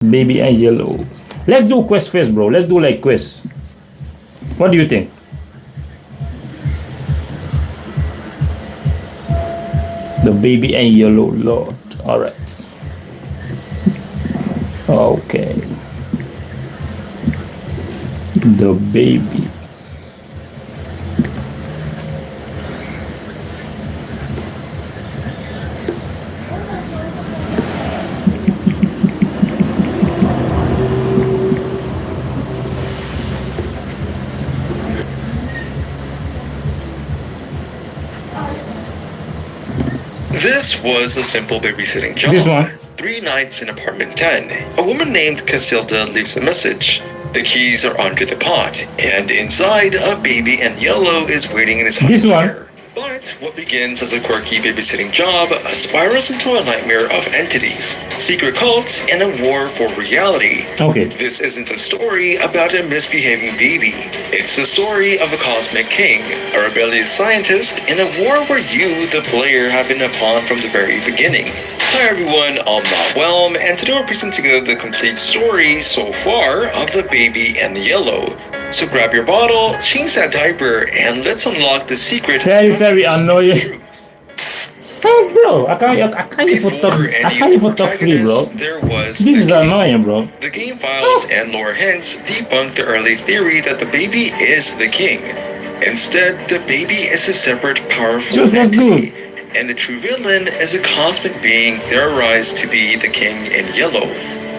Baby and yellow. Let's do quest first, bro. Let's do like quest. What do you think? The baby and yellow lord. All right. Okay. The baby. This was a simple babysitting job. This one. 3 nights in apartment 10. A woman named Casilda leaves a message. The keys are under the pot, and inside, a baby in yellow is waiting in his hot This one. chair. But what begins as a quirky babysitting job spirals into a nightmare of entities, secret cults, and a war for reality. Okay. This isn't a story about a misbehaving baby. It's the story of a cosmic king, a rebellious scientist, in a war where you, the player, have been a pawn from the very beginning. Hi everyone, I'm Matt Whelm, and today we're piecing together the complete story so far of the baby and the yellow. So grab your bottle, change that diaper, and let's unlock the secret. Very annoying. Oh, bro, I can't even talk free, bro. There was This is annoying, bro. The game files and lore hints debunk the early theory that the baby is the king. Instead, the baby is a separate, powerful Just not entity, good. and the true villain is a cosmic being theorized to be the king in yellow.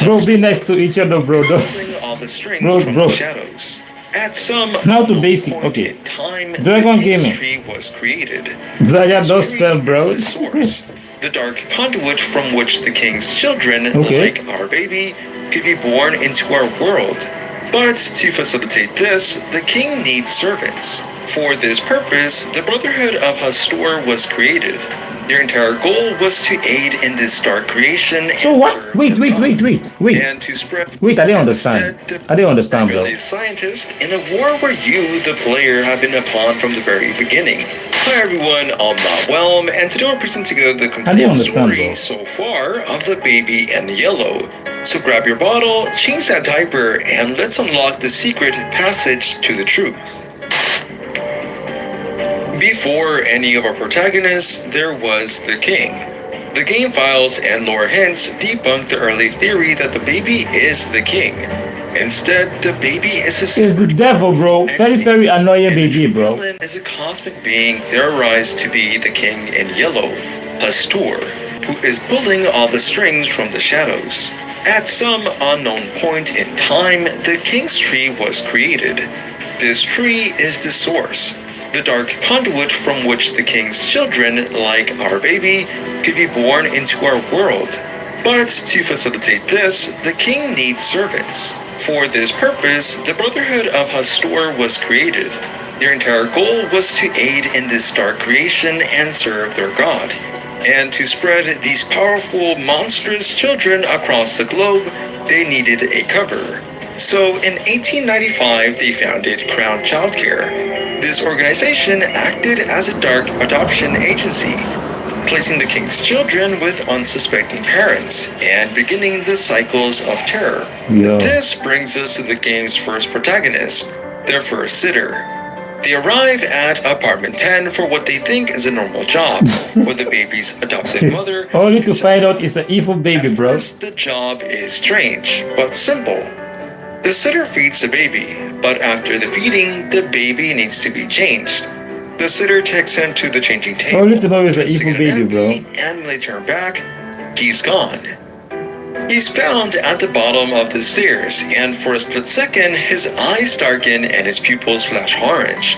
Bro, be nice to each other, bro. Pulling all the strings Bro, from bro. the shadows. At some Now to basic, point okay. in time, Dragon the king's Gaming. tree was created. Dragon This does tree spell, is bro. the source, the dark conduit from which the king's children, Okay. like our baby, could be born into our world. But to facilitate this, the king needs servants. For this purpose, the Brotherhood of Hastur was created. Their entire goal was to aid in this dark creation. So and what? serve Wait. God, and to spread. Wait, I didn't understand. I didn't understand, bro. Rebellious scientist in a war where you, the player, have been a pawn from the very beginning. Hi everyone, I'm Matt Whelm, and today we're presenting together the complete understand, story bro. so far of the baby and the yellow. So grab your bottle, change that diaper, and let's unlock the secret passage to the truth. Before any of our protagonists, there was the king. The game files and lore hints debunk the early theory that the baby is the king. Instead, the baby is a It's the devil, bro. Very annoying and the baby, true bro. villain is a cosmic being theorized to be the king in yellow, Hastur, who is pulling all the strings from the shadows. At some unknown point in time, the king's tree was created. This tree is the source, the dark conduit from which the king's children, like our baby, could be born into our world. But to facilitate this, the king needs servants. For this purpose, the Brotherhood of Hastur was created. Their entire goal was to aid in this dark creation and serve their god. And to spread these powerful, monstrous children across the globe, they needed a cover. So in 1895, they founded Crown Childcare. This organization acted as a dark adoption agency, placing the king's children with unsuspecting parents and beginning the cycles of terror. Yeah. This brings us to the game's first protagonist, their first sitter. They arrive at apartment 10 for what they think is a normal job, where the baby's adopted mother Only to is find out it's an evil baby, at bro. first, the job is strange, but simple. The sitter feeds the baby, but after the feeding, the baby needs to be changed. The sitter takes him to the changing table. Only to know it's an tries to evil get him baby, bro. empty, and when they turn back, he's gone. He's found at the bottom of the stairs, and for a split second, his eyes darken and his pupils flash orange.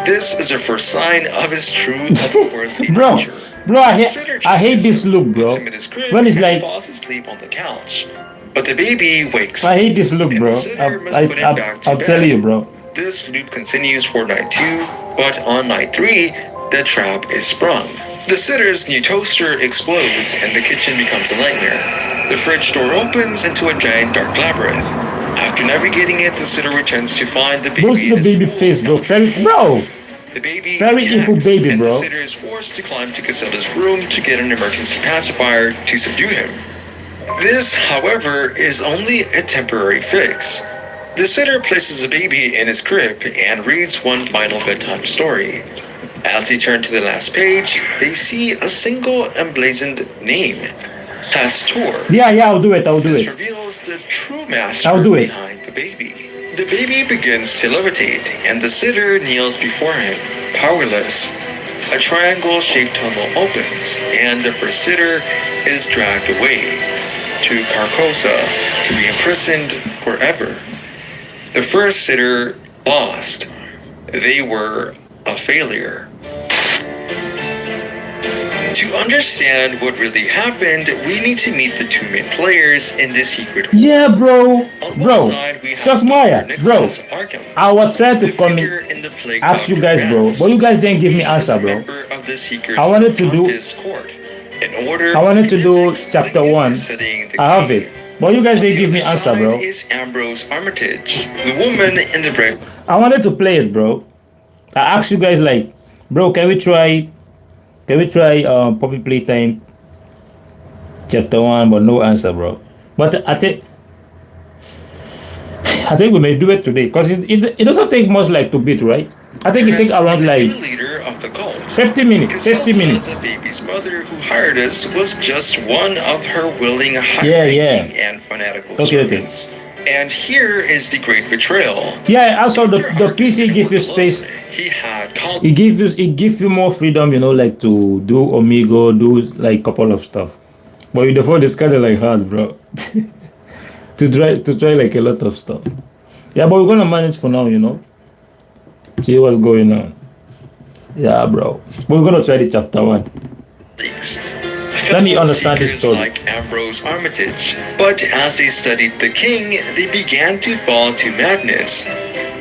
This is the first sign of his true otherworldly Bro, nature. bro, I The sitter hate changes this him, look, bro. puts him in his crib, When it's and like, falls asleep on the couch. But the baby wakes I hate this look, and bro. the sitter must put him back to I'll bed. tell you, bro. This loop continues for night 2, but on night 3, the trap is sprung. The sitter's new toaster explodes and the kitchen becomes a nightmare. The fridge door opens into a giant dark labyrinth. After navigating it, the sitter returns to find the baby. What's the is baby full face, bro? of Bro, The baby Very attacks, evil baby, and bro. the sitter is forced to climb to Casilda's room to get an emergency pacifier to subdue him. This, however, is only a temporary fix. The sitter places a baby in his crib and reads one final bedtime story. As they turn to the last page, they see a single emblazoned name, Pastor. Yeah, yeah, I'll do it. I'll do This it. reveals the true I'll master do it. behind the baby. The baby begins to levitate, and the sitter kneels before him, powerless. A triangle-shaped tunnel opens, and the first sitter is dragged away to Carcosa to be imprisoned forever. The first sitter lost. They were a failure. To understand what really happened, we need to meet the two main players in the secret. Yeah, bro. On Bro. one side, we have Just Maya. Dr. Bro. Nicholas Arkham, I was trying the to come figure in, in the plague ask you doctor guys, bro. mask. But you guys didn't give me He is answer, a bro. member of the Seekers I wanted to do- Countess Court. In order I wanted to do next chapter link 1. to studying the I have king. it. But you guys On the didn't give me other answer, side bro. is Ambrose Armitage, the woman in the brave. I wanted to play it, bro. I asked you guys like, bro, can we try Poppy Playtime chapter 1, but no answer, bro. But I think we may do it today because it doesn't take much like to beat, right? I think it takes around the like true leader of the cult. 50 minutes. 50 Casilda, minutes. the baby's mother who hired us, was just one of her willing, Yeah. high-ranking, and fanatical Okay. servants. And here is the great betrayal. Yeah, also the Dr. PC Arkham gives you would love space. it. He had called It gives you more freedom, you know, like to do Omegle, do like couple of stuff. But with the phone it's kinda like hard, bro. to try like a lot of stuff. Yeah, but we're gonna manage for now, you know. See what's going on. Yeah, bro. We're gonna try the chapter 1. leaks. Let me Fellow understand this seekers story. like Ambrose Armitage, but as they studied the king, they began to fall to madness.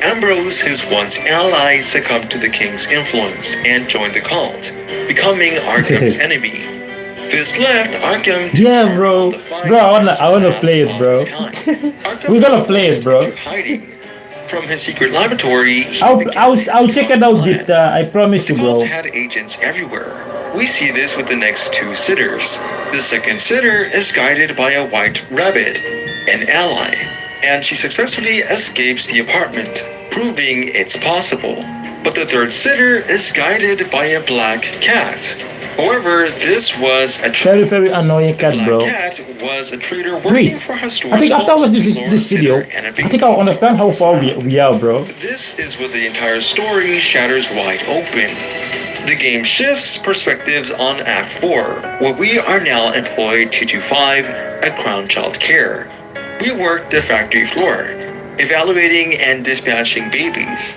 Ambrose, his once ally, succumbed to the king's influence and joined the cult, becoming Arkham's enemy. This left Arkham to Yeah, carry bro. on the fight Bro, I as wanna fast play it, as bro. his time. Arkham We're gonna was play it, forced bro. into hiding. From his secret laboratory, he I'll began his check it out, plan. Deep. I promise The you, cult bro. had agents everywhere. We see this with the next two sitters. The second sitter is guided by a white rabbit, an ally, and she successfully escapes the apartment, proving it's possible. But the third sitter is guided by a black cat. However, this was a Very, very annoying cat, black bro. cat was a traitor working Wait, for Hastor's I think after I watch cult to this lure this a sitter video, and a I baby think I'll to understand how far we are, bro. This is where the entire story shatters wide open. The game shifts perspectives on Act 4, where we are now employed 225 at Crown Child Care. We work the factory floor, evaluating and dispatching babies.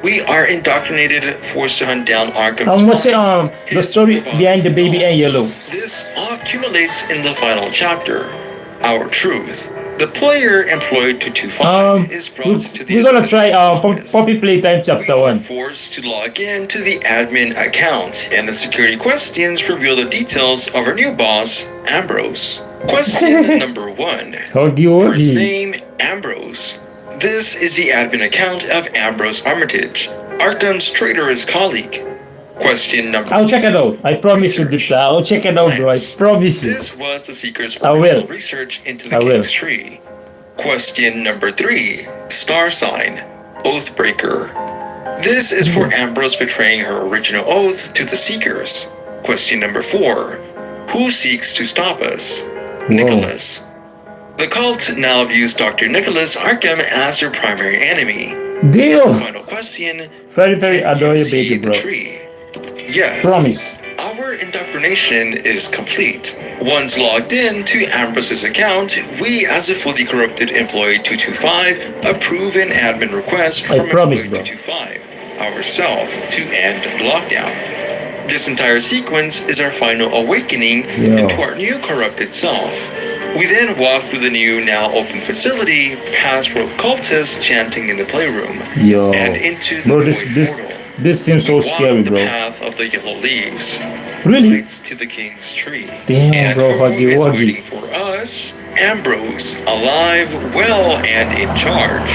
We are indoctrinated, forced to hunt down Arkham's What's the his story robot behind the baby and dolls. yellow? This all accumulates in the final chapter, Our Truth. The player employed 225 is brought to the We're gonna try office. Poppy Playtime chapter We are 1. forced to log in to the admin account, and the security questions reveal the details of our new boss, Ambrose. Question number 1. Huggy First wuggy. name, Ambrose. This is the admin account of Ambrose Armitage, Arkham's traitorous colleague. Question number I'll check it 2. out. I promise you, Deep. I'll check it out, bro. I promise you. This was the Seeker's I will. original research into the I will. King's Tree. Question number 3. Star sign. Oathbreaker. This is for Ambrose betraying her original oath to the Seekers. Question number 4. Who seeks to stop us? Nicholas. The cult now views Dr. Nicholas Arkham as their primary enemy. Deal. Final question. Very, very Can you adorable see baby, the bro. tree? Yes. Promise. Our indoctrination is complete. Once logged in to Ambrose's account, we as a fully corrupted employee 225 approve an admin request I from promise, employee bro. 225, ourselves, to end lockdown. This entire sequence is our final awakening Yeah. into our new corrupted self. We then walk through the new, now open facility, past rogue cultists chanting in the playroom, Yo. and into the Bro, void portal. this seems so We walk scary, the bro. path of the yellow leaves, Really? leads to the king's tree. Damn, and bro, who Huggy is Wuggy. waiting for us? Ambrose, alive, well, and in charge.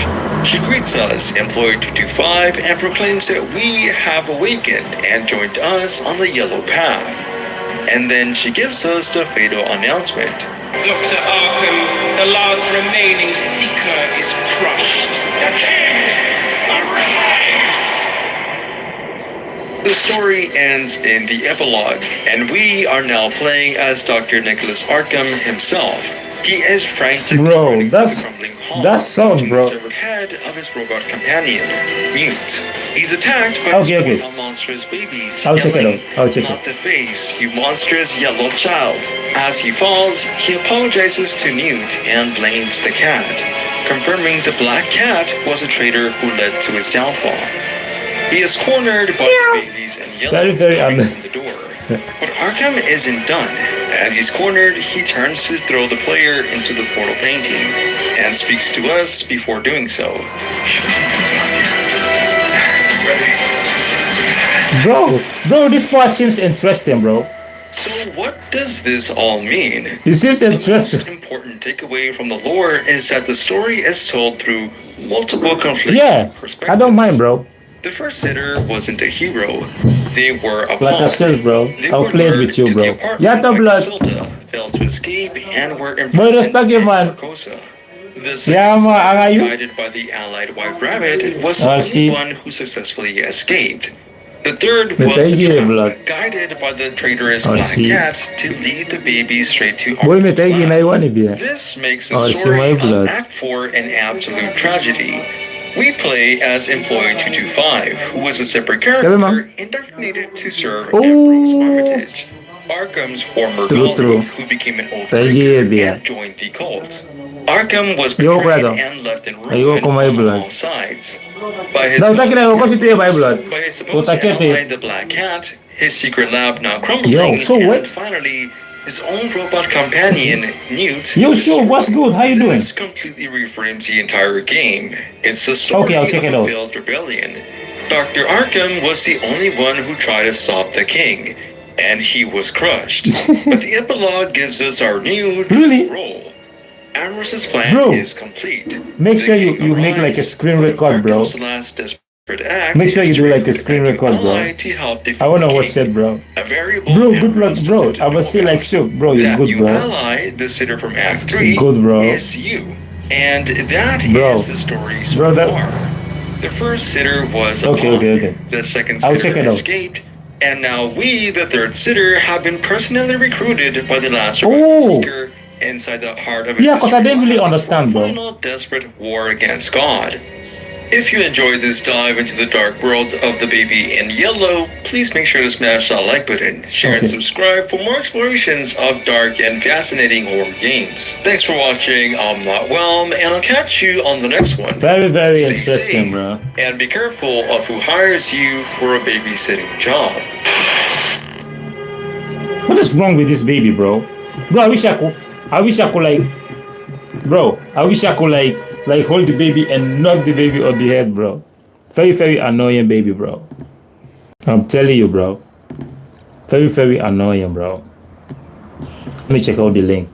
She greets us, employee 225, and proclaims that we have awakened and joined us on the yellow path. And then she gives us the fatal announcement. Dr. Arkham, the last remaining seeker is crushed. The king arrives! The story ends in the epilogue, and we are now playing as Dr. Nicholas Arkham himself. He is frantically Bro, running that's- through the crumbling hall that's sound, to bro. the severed head of his robot companion, Newt. He's attacked by Okay. small monstrous babies, I'll check it yelling, out. I'll check "Not the face, you monstrous yellow child." As he falls, he apologizes to Newt and blames the cat, confirming the black cat was a traitor who led to his downfall. He is cornered by the babies and yelling Very coming from the door. But Arkham isn't done. As he's cornered, he turns to throw the player into the portal painting and speaks to us before doing so. Bro, this part seems interesting, bro. So what does this all mean? This seems The most interesting. important takeaway from the lore is that the story is told through multiple conflicting Yeah, perspectives. I don't mind, bro. The first sitter wasn't a hero. They were a Like I pawn. said, bro, They I'll were play it lured with you, to the bro. apartment Yeah, the by blood. Casilda, failed to escape, and were Bro, imprisoned that's not good, in man. Carcosa. The Yeah, second man, sitter, are you? guided by the allied White Rabbit, was the I only see. one who successfully escaped. The third But was thank a you, trap, blood. guided by the traitorous I Black see. Cat to lead the baby straight to Boy, me Arkham tell you, Lab. I want to be. This makes the I see story my of blood. Act 4 an absolute tragedy. We play as Employee 225, who was a separate Tell me, character ma'am. indoctrinated to serve Ooh. Ambrose Armitage, Arkham's former True, true. colleague who became an oath Thank breaker you, dear. and joined the cult. Arkham was Yo, betrayed brother. and left in Ayoko ruin kumain on blood. all sides. By his Daw taki na ako kasi tayo by blood. by his supposed Utak yun, ally, eh. the Black Cat, his secret lab now crumbling, Yo, so and what? finally, his own robot companion, Newt. Yo, sure, what's good? How you doing? This completely reframes the entire game. It's the story Okay, I'll check of it a out. failed rebellion. Dr. Arkham was the only one who tried to stop the king, and he was crushed. But the epilogue gives us our new Really? role. Ambros's plan Bro, is complete. make The sure you- king you make like a arrives, screen but record, bro. Arkham's last desperate act Make sure is you to do like a recruit screen new record, bro. ally to help defeat I wanna the watch king. it, bro. A variable Bro, good luck, Ambrose bro. doesn't I know was still like about. shook, bro. You're That good, new bro. ally, the sitter from Act 3, Good, bro. is you. And that Bro. is the story so Bro, that- far. The first sitter was a Okay, pawn. okay. The second I'll check sitter it out. escaped. And now we, the third sitter, have been personally recruited by the last Oh. surviving seeker inside the heart of his Yeah, 'cause I didn't really lab understand, for a bro. final desperate war against God. If you enjoyed this dive into the dark world of the baby in yellow, please make sure to smash that like button, share and Okay. subscribe for more explorations of dark and fascinating horror games. Thanks for watching. I'm Not Whelm, and I'll catch you on the next one. Very, very Stay interesting, safe, bro. and be careful of who hires you for a babysitting job. What is wrong with this baby, bro? Bro, I wish I could like, bro, I wish I could like hold the baby and knock the baby on the head, bro. Very, very annoying baby, bro. I'm telling you, bro. Very, very annoying, bro. Let me check out the link.